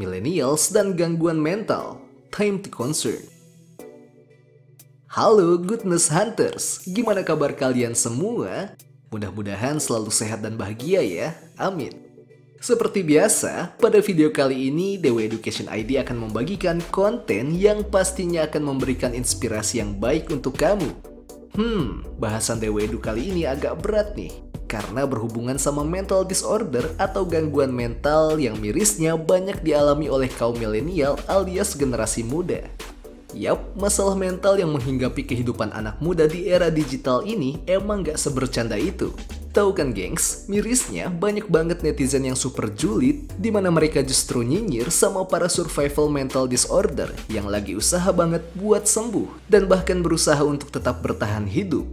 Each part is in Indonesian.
millennials dan gangguan mental, time to concern. Halo Goodness Hunters, gimana kabar kalian semua? Mudah-mudahan selalu sehat dan bahagia ya, amin. Seperti biasa, pada video kali ini Dewa Education ID akan membagikan konten yang pastinya akan memberikan inspirasi yang baik untuk kamu. Bahasan Dewa Edu kali ini agak berat nih, karena berhubungan sama mental disorder atau gangguan mental yang mirisnya banyak dialami oleh kaum milenial alias generasi muda. Yap, masalah mental yang menghinggapi kehidupan anak muda di era digital ini emang gak sebercanda itu. Tahu kan gengs, mirisnya banyak banget netizen yang super julid di mana mereka justru nyinyir sama para survival mental disorder yang lagi usaha banget buat sembuh dan bahkan berusaha untuk tetap bertahan hidup.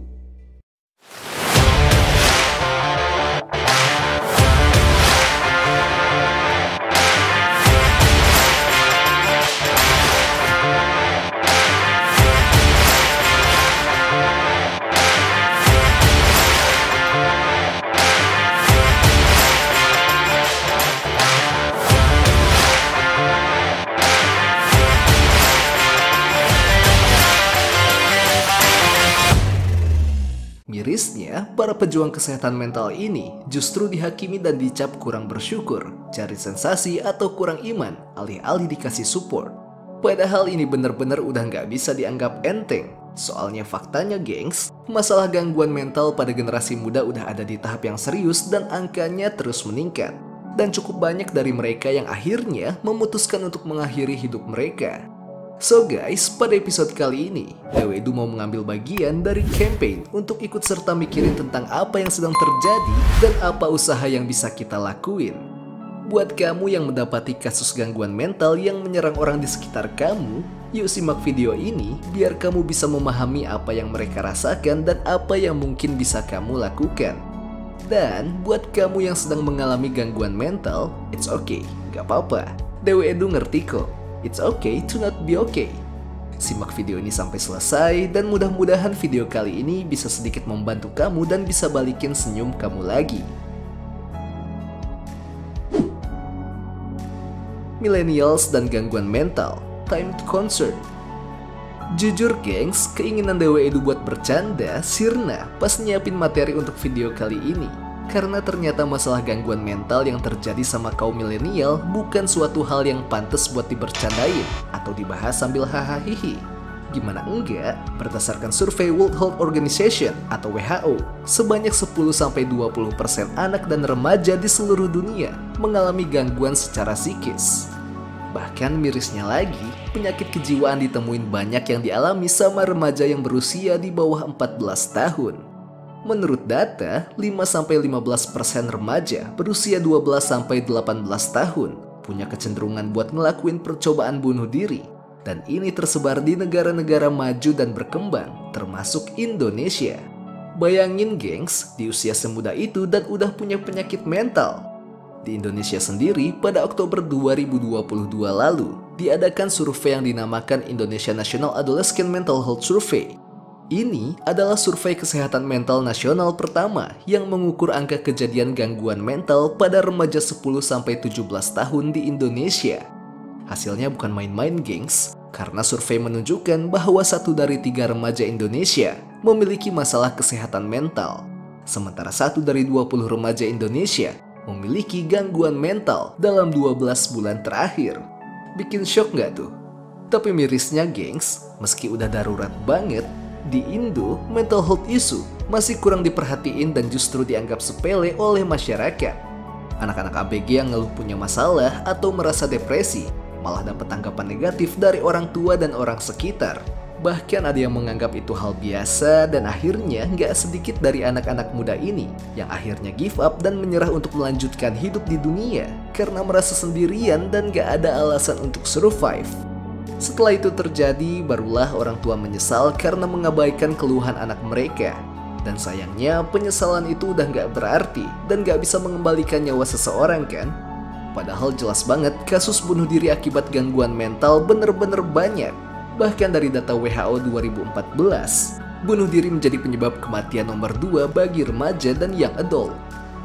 Mirisnya, para pejuang kesehatan mental ini justru dihakimi dan dicap kurang bersyukur, cari sensasi atau kurang iman, alih-alih dikasih support. Padahal ini bener-bener udah nggak bisa dianggap enteng. Soalnya faktanya gengs, masalah gangguan mental pada generasi muda udah ada di tahap yang serius dan angkanya terus meningkat. Dan cukup banyak dari mereka yang akhirnya memutuskan untuk mengakhiri hidup mereka. So guys, pada episode kali ini, Dewa Edu mau mengambil bagian dari campaign untuk ikut serta mikirin tentang apa yang sedang terjadi dan apa usaha yang bisa kita lakuin. Buat kamu yang mendapati kasus gangguan mental yang menyerang orang di sekitar kamu, yuk simak video ini biar kamu bisa memahami apa yang mereka rasakan dan apa yang mungkin bisa kamu lakukan. Dan buat kamu yang sedang mengalami gangguan mental, it's okay, gak apa-apa. Dewa Edu ngerti kok. It's okay to not be okay. Simak video ini sampai selesai dan mudah-mudahan video kali ini bisa sedikit membantu kamu dan bisa balikin senyum kamu lagi. Millennials dan gangguan mental, time to concern. Jujur gengs, keinginan Dewa Edu buat bercanda sirna pas nyiapin materi untuk video kali ini. Karena ternyata masalah gangguan mental yang terjadi sama kaum milenial bukan suatu hal yang pantas buat dibercandain atau dibahas sambil hahaha. Gimana enggak, berdasarkan survei World Health Organization atau WHO, sebanyak 10-20% anak dan remaja di seluruh dunia mengalami gangguan secara psikis. Bahkan mirisnya lagi, penyakit kejiwaan ditemuin banyak yang dialami sama remaja yang berusia di bawah 14 tahun. Menurut data, 5-15% remaja berusia 12-18 tahun punya kecenderungan buat ngelakuin percobaan bunuh diri. Dan ini tersebar di negara-negara maju dan berkembang, termasuk Indonesia. Bayangin gengs, di usia semuda itu dan udah punya penyakit mental. Di Indonesia sendiri, pada Oktober 2022 lalu, diadakan survei yang dinamakan Indonesia National Adolescent Mental Health Survey. Ini adalah survei kesehatan mental nasional pertama yang mengukur angka kejadian gangguan mental pada remaja 10-17 tahun di Indonesia. Hasilnya bukan main-main gengs, karena survei menunjukkan bahwa 1 dari 3 remaja Indonesia memiliki masalah kesehatan mental. Sementara 1 dari 20 remaja Indonesia memiliki gangguan mental dalam 12 bulan terakhir. Bikin shock nggak tuh? Tapi mirisnya gengs, meski udah darurat banget, di Indo, mental health issue masih kurang diperhatiin dan justru dianggap sepele oleh masyarakat. Anak-anak ABG yang ngeluh punya masalah atau merasa depresi malah dapat tanggapan negatif dari orang tua dan orang sekitar. Bahkan ada yang menganggap itu hal biasa dan akhirnya nggak sedikit dari anak-anak muda ini yang akhirnya give up dan menyerah untuk melanjutkan hidup di dunia karena merasa sendirian dan nggak ada alasan untuk survive. Setelah itu terjadi, barulah orang tua menyesal karena mengabaikan keluhan anak mereka. Dan sayangnya, penyesalan itu udah nggak berarti dan nggak bisa mengembalikan nyawa seseorang kan? Padahal jelas banget kasus bunuh diri akibat gangguan mental bener-bener banyak. Bahkan dari data WHO 2014, bunuh diri menjadi penyebab kematian nomor 2 bagi remaja dan young adult.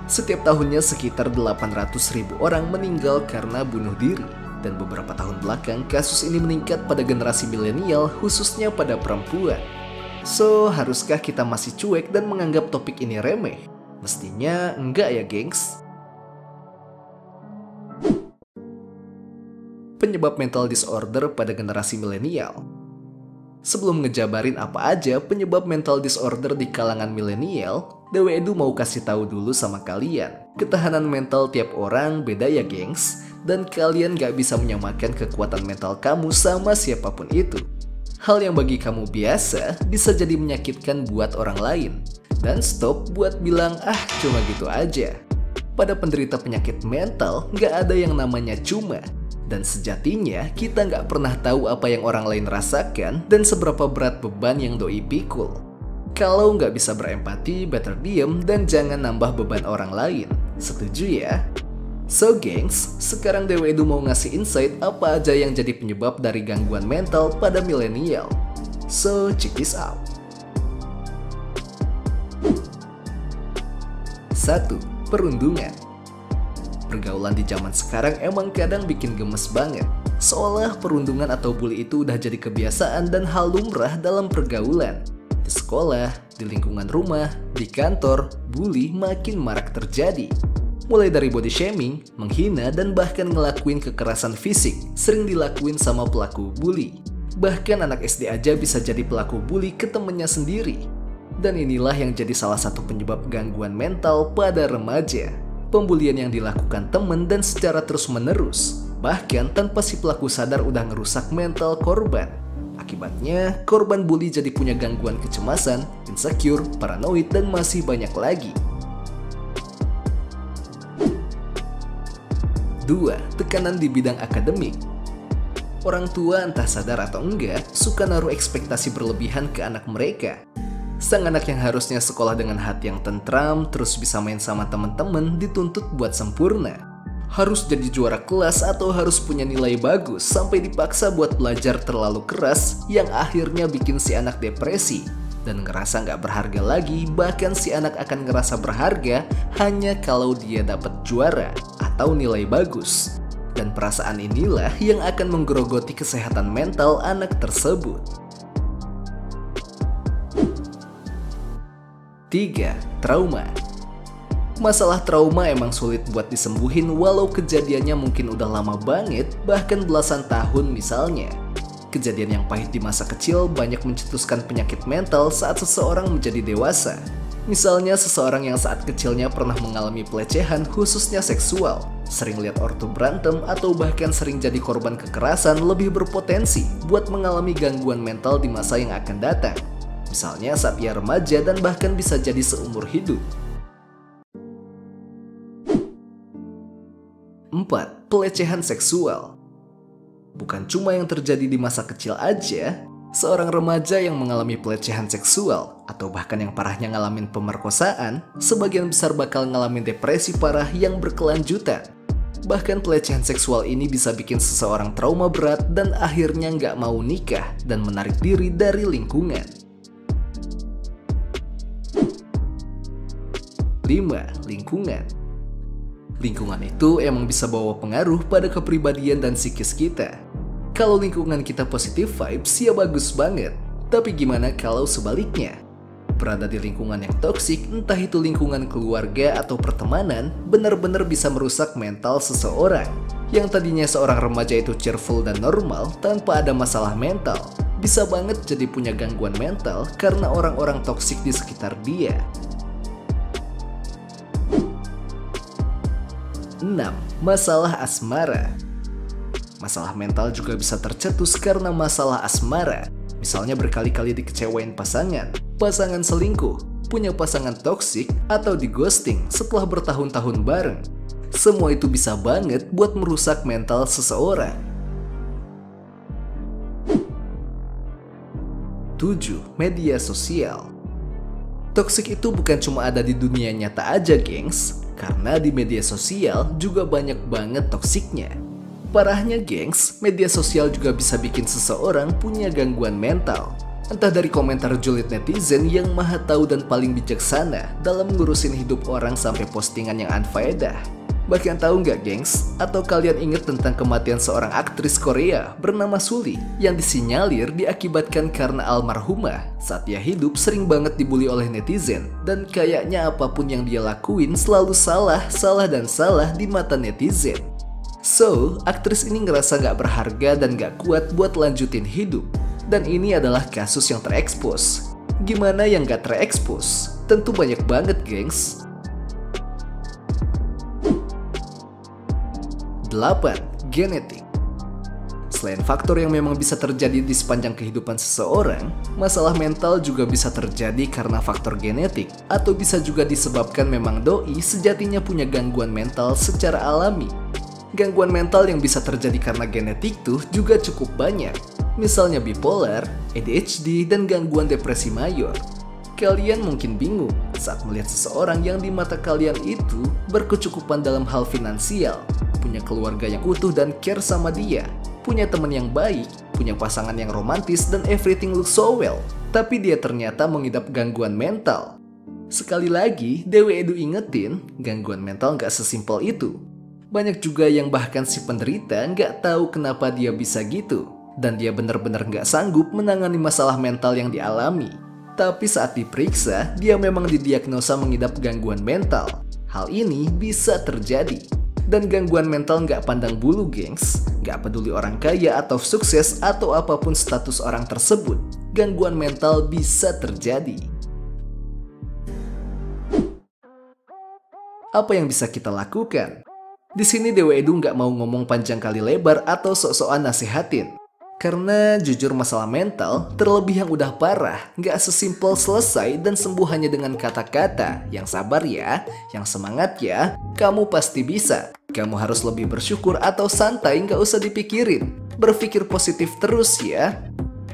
Setiap tahunnya sekitar 800.000 orang meninggal karena bunuh diri. Dan beberapa tahun belakang, kasus ini meningkat pada generasi milenial, khususnya pada perempuan. So, haruskah kita masih cuek dan menganggap topik ini remeh? Mestinya enggak ya, gengs. Penyebab mental disorder pada generasi milenial. Sebelum ngejabarin apa aja penyebab mental disorder di kalangan milenial, Dewa Edu mau kasih tahu dulu sama kalian. Ketahanan mental tiap orang beda ya, gengs. Dan kalian gak bisa menyamakan kekuatan mental kamu sama siapapun itu. Hal yang bagi kamu biasa bisa jadi menyakitkan buat orang lain. Dan stop buat bilang, cuma gitu aja. Pada penderita penyakit mental, gak ada yang namanya cuma. Dan sejatinya, kita nggak pernah tahu apa yang orang lain rasakan dan seberapa berat beban yang doi pikul. Kalau nggak bisa berempati, better diem dan jangan nambah beban orang lain. Setuju ya? So gengs, sekarang Dewa Edu mau ngasih insight apa aja yang jadi penyebab dari gangguan mental pada milenial. So check this out. 1. Perundungan. Pergaulan di zaman sekarang emang kadang bikin gemes banget. Seolah perundungan atau bully itu udah jadi kebiasaan dan hal lumrah dalam pergaulan. Di sekolah, di lingkungan rumah, di kantor, bully makin marak terjadi. Mulai dari body shaming, menghina, dan bahkan ngelakuin kekerasan fisik sering dilakuin sama pelaku bully. Bahkan anak SD aja bisa jadi pelaku bully ke temennya sendiri. Dan inilah yang jadi salah satu penyebab gangguan mental pada remaja. Pembulian yang dilakukan teman dan secara terus-menerus, bahkan tanpa si pelaku sadar udah ngerusak mental korban. Akibatnya, korban bully jadi punya gangguan kecemasan, insecure, paranoid, dan masih banyak lagi. 2. Tekanan di bidang akademik. Orang tua entah sadar atau enggak, suka naruh ekspektasi berlebihan ke anak mereka. Sang anak yang harusnya sekolah dengan hati yang tentram, terus bisa main sama teman-teman, dituntut buat sempurna. Harus jadi juara kelas atau harus punya nilai bagus, sampai dipaksa buat belajar terlalu keras, yang akhirnya bikin si anak depresi. Dan ngerasa nggak berharga lagi, bahkan si anak akan ngerasa berharga hanya kalau dia dapat juara atau nilai bagus. Dan perasaan inilah yang akan menggerogoti kesehatan mental anak tersebut. 3. Trauma. Masalah trauma emang sulit buat disembuhin walau kejadiannya mungkin udah lama banget, bahkan belasan tahun misalnya. Kejadian yang pahit di masa kecil banyak mencetuskan penyakit mental saat seseorang menjadi dewasa. Misalnya seseorang yang saat kecilnya pernah mengalami pelecehan khususnya seksual, sering lihat ortu berantem, atau bahkan sering jadi korban kekerasan lebih berpotensi buat mengalami gangguan mental di masa yang akan datang. Misalnya saat ia remaja dan bahkan bisa jadi seumur hidup. 4. Pelecehan seksual. Bukan cuma yang terjadi di masa kecil aja, seorang remaja yang mengalami pelecehan seksual atau bahkan yang parahnya ngalamin pemerkosaan, sebagian besar bakal ngalamin depresi parah yang berkelanjutan. Bahkan pelecehan seksual ini bisa bikin seseorang trauma berat dan akhirnya nggak mau nikah dan menarik diri dari lingkungan. 5. Lingkungan. Lingkungan itu emang bisa bawa pengaruh pada kepribadian dan psikis kita. Kalau lingkungan kita positif vibes ya bagus banget. Tapi gimana kalau sebaliknya? Berada di lingkungan yang toksik, entah itu lingkungan keluarga atau pertemanan, benar-benar bisa merusak mental seseorang. Yang tadinya seorang remaja itu cheerful dan normal tanpa ada masalah mental, bisa banget jadi punya gangguan mental karena orang-orang toksik di sekitar dia. 6. Masalah asmara. Masalah mental juga bisa tercetus karena masalah asmara. Misalnya berkali-kali dikecewain pasangan, pasangan selingkuh, punya pasangan toksik, atau di ghosting setelah bertahun-tahun bareng. Semua itu bisa banget buat merusak mental seseorang. 7. Media sosial. Toksik itu bukan cuma ada di dunia nyata aja, gengs. Karena di media sosial juga banyak banget toksiknya. Parahnya, gengs, media sosial juga bisa bikin seseorang punya gangguan mental. Entah dari komentar julid netizen yang maha tahu dan paling bijaksana dalam ngurusin hidup orang sampai postingan yang unfaedah. Bahkan tahu nggak gengs? Atau kalian ingat tentang kematian seorang aktris Korea bernama Suli yang disinyalir diakibatkan karena almarhumah saat dia hidup sering banget dibully oleh netizen dan kayaknya apapun yang dia lakuin selalu salah di mata netizen. So, aktris ini ngerasa nggak berharga dan nggak kuat buat lanjutin hidup. Dan ini adalah kasus yang terekspos. Gimana yang nggak terekspos? Tentu banyak banget gengs. 8. Genetik. Selain faktor yang memang bisa terjadi di sepanjang kehidupan seseorang, masalah mental juga bisa terjadi karena faktor genetik atau bisa juga disebabkan memang doi sejatinya punya gangguan mental secara alami. Gangguan mental yang bisa terjadi karena genetik tuh juga cukup banyak. Misalnya bipolar, ADHD, dan gangguan depresi mayor. Kalian mungkin bingung saat melihat seseorang yang di mata kalian itu berkecukupan dalam hal finansial, punya keluarga yang utuh dan care sama dia, punya teman yang baik, punya pasangan yang romantis dan everything looks so well. Tapi dia ternyata mengidap gangguan mental. Sekali lagi, Dewi Edu ingetin, gangguan mental nggak sesimpel itu. Banyak juga yang bahkan si penderita nggak tahu kenapa dia bisa gitu. Dan dia benar-benar nggak sanggup menangani masalah mental yang dialami. Tapi saat diperiksa, dia memang didiagnosa mengidap gangguan mental. Hal ini bisa terjadi. Dan gangguan mental nggak pandang bulu gengs. Nggak peduli orang kaya atau sukses atau apapun status orang tersebut. Gangguan mental bisa terjadi. Apa yang bisa kita lakukan? Di sini Dewi Edu nggak mau ngomong panjang kali lebar atau sok-sokan nasihatin. Karena jujur masalah mental, terlebih yang udah parah, nggak sesimpel selesai dan sembuh hanya dengan kata-kata. Yang sabar ya, yang semangat ya, kamu pasti bisa. Kamu harus lebih bersyukur atau santai, nggak usah dipikirin. Berpikir positif terus ya.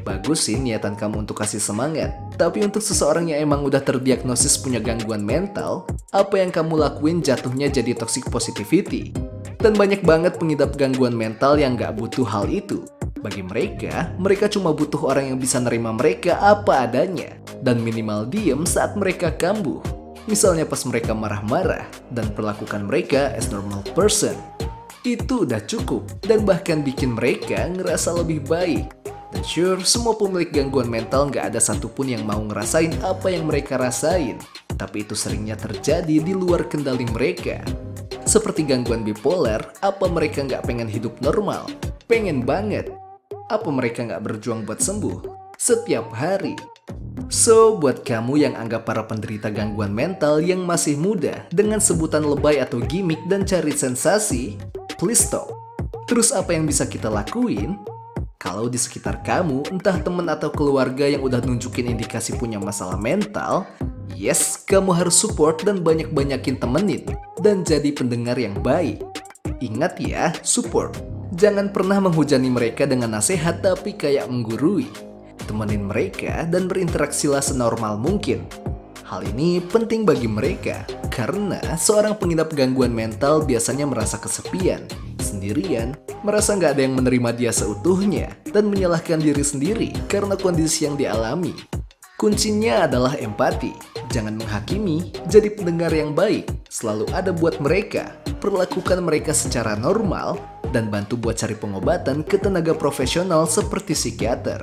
Bagus sih niatan kamu untuk kasih semangat. Tapi untuk seseorang yang emang udah terdiagnosis punya gangguan mental, apa yang kamu lakuin jatuhnya jadi toxic positivity. Dan banyak banget pengidap gangguan mental yang nggak butuh hal itu. Bagi mereka cuma butuh orang yang bisa nerima mereka apa adanya dan minimal diem saat mereka kambuh. Misalnya pas mereka marah-marah dan perlakukan mereka as normal person. Itu udah cukup dan bahkan bikin mereka ngerasa lebih baik. Dan sure, semua pemilik gangguan mental nggak ada satupun yang mau ngerasain apa yang mereka rasain. Tapi itu seringnya terjadi di luar kendali mereka. Seperti gangguan bipolar, apa mereka nggak pengen hidup normal? Pengen banget. Apa mereka nggak berjuang buat sembuh? Setiap hari. So, buat kamu yang anggap para penderita gangguan mental yang masih muda dengan sebutan lebay atau gimmick dan cari sensasi, please stop. Terus apa yang bisa kita lakuin? Kalau di sekitar kamu, entah teman atau keluarga yang udah nunjukin indikasi punya masalah mental, yes, kamu harus support dan banyak-banyakin temenin dan jadi pendengar yang baik. Ingat ya, support. Jangan pernah menghujani mereka dengan nasihat tapi kayak menggurui. Temenin mereka dan berinteraksilah senormal mungkin. Hal ini penting bagi mereka karena seorang pengidap gangguan mental biasanya merasa kesepian, sendirian, merasa nggak ada yang menerima dia seutuhnya, dan menyalahkan diri sendiri karena kondisi yang dialami. Kuncinya adalah empati. Jangan menghakimi, jadi pendengar yang baik. Selalu ada buat mereka. Perlakukan mereka secara normal dan bantu buat cari pengobatan ke tenaga profesional seperti psikiater.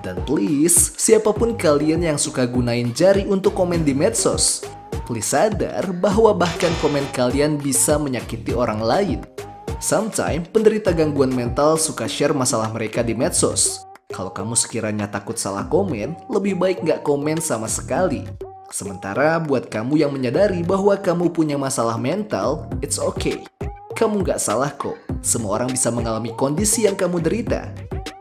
Dan please, siapapun kalian yang suka gunain jari untuk komen di medsos, please sadar bahwa bahkan komen kalian bisa menyakiti orang lain. Sometimes, penderita gangguan mental suka share masalah mereka di medsos. Kalau kamu sekiranya takut salah komen, lebih baik nggak komen sama sekali. Sementara buat kamu yang menyadari bahwa kamu punya masalah mental, it's okay. Kamu nggak salah kok. Semua orang bisa mengalami kondisi yang kamu derita.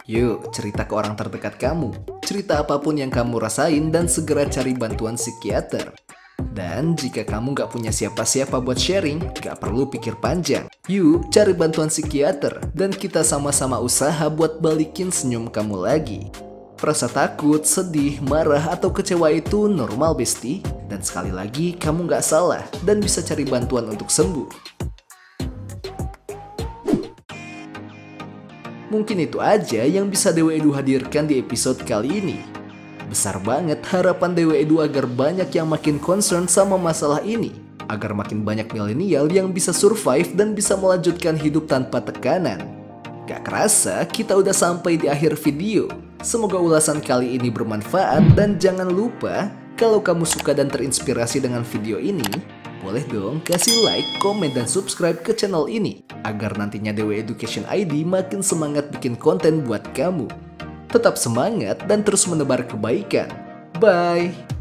Yuk, cerita ke orang terdekat kamu. Cerita apapun yang kamu rasain dan segera cari bantuan psikiater. Dan jika kamu nggak punya siapa-siapa buat sharing, nggak perlu pikir panjang. Yuk, cari bantuan psikiater dan kita sama-sama usaha buat balikin senyum kamu lagi. Rasa takut, sedih, marah, atau kecewa itu normal bestie. Dan sekali lagi, kamu nggak salah dan bisa cari bantuan untuk sembuh. Mungkin itu aja yang bisa Dewi Edu hadirkan di episode kali ini. Besar banget harapan Dewi Edu agar banyak yang makin concern sama masalah ini. agar makin banyak milenial yang bisa survive dan bisa melanjutkan hidup tanpa tekanan. Gak kerasa kita udah sampai di akhir video. Semoga ulasan kali ini bermanfaat dan jangan lupa kalau kamu suka dan terinspirasi dengan video ini, boleh dong kasih like, komen, dan subscribe ke channel ini agar nantinya Dewa Education ID makin semangat bikin konten buat kamu. Tetap semangat dan terus menebar kebaikan. Bye!